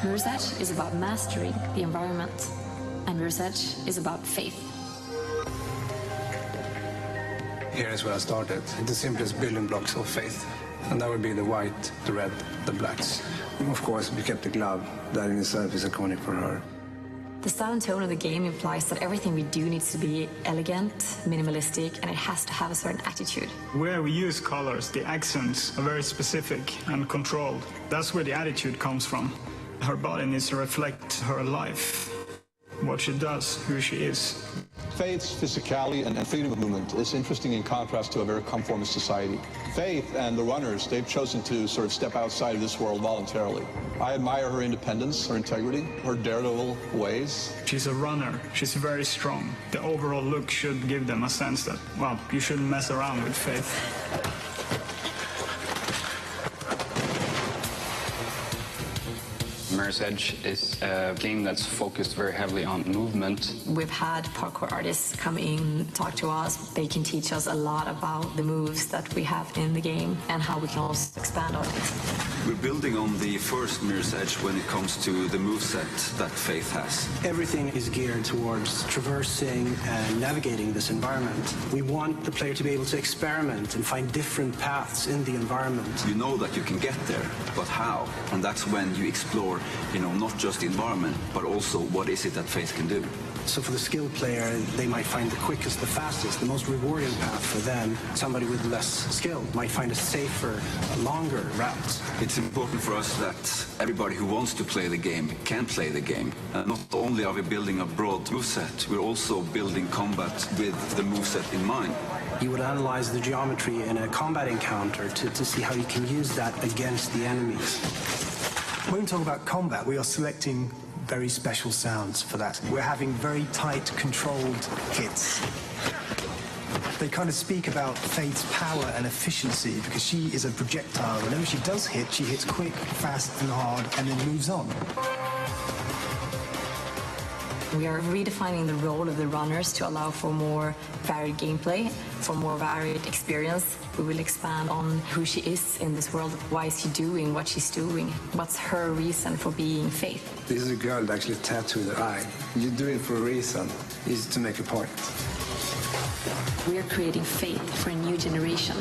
Mirror's Edge is about mastering the environment, and Mirror's Edge is about faith. Here is where I started. The simplest building blocks of faith. And that would be the white, the red, the blacks. And of course, we kept the glove. That in itself is iconic for her. The style and tone of the game implies that everything we do needs to be elegant, minimalistic, and it has to have a certain attitude. Where we use colors, the accents are very specific and controlled. That's where the attitude comes from. Her body needs to reflect her life, what she does, who she is. Faith's physicality and freedom of movement is interesting in contrast to a very conformist society. Faith and the runners, they've chosen to sort of step outside of this world voluntarily. I admire her independence, her integrity, her daredevil ways. She's a runner. She's very strong. The overall look should give them a sense that, well, you shouldn't mess around with Faith. Mirror's Edge is a game that's focused very heavily on movement. We've had parkour artists come in, talk to us. They can teach us a lot about the moves that we have in the game and how we can also expand on it. We're building on the first Mirror's Edge when it comes to the moveset that Faith has. Everything is geared towards traversing and navigating this environment. We want the player to be able to experiment and find different paths in the environment. You know that you can get there, but how? And that's when you explore, not just the environment, but also what is it that Faith can do. So for the skilled player, they might find the quickest, the fastest, the most rewarding path for them. Somebody with less skill might find a safer, longer route. It's important for us that everybody who wants to play the game can play the game. And not only are we building a broad moveset, we're also building combat with the moveset in mind. You would analyze the geometry in a combat encounter to see how you can use that against the enemies. When we talk about combat, we are selecting very special sounds for that. We're having very tight, controlled hits. They kind of speak about Faith's power and efficiency because she is a projectile. Whenever she does hit, she hits quick, fast, and hard, and then moves on. We are redefining the role of the runners to allow for more varied gameplay, for more varied experience. We will expand on who she is in this world. Why is she doing what she's doing? What's her reason for being Faith? This is a girl that actually tattooed her eye. You do it for a reason. It's to make a point. We are creating Faith for a new generation.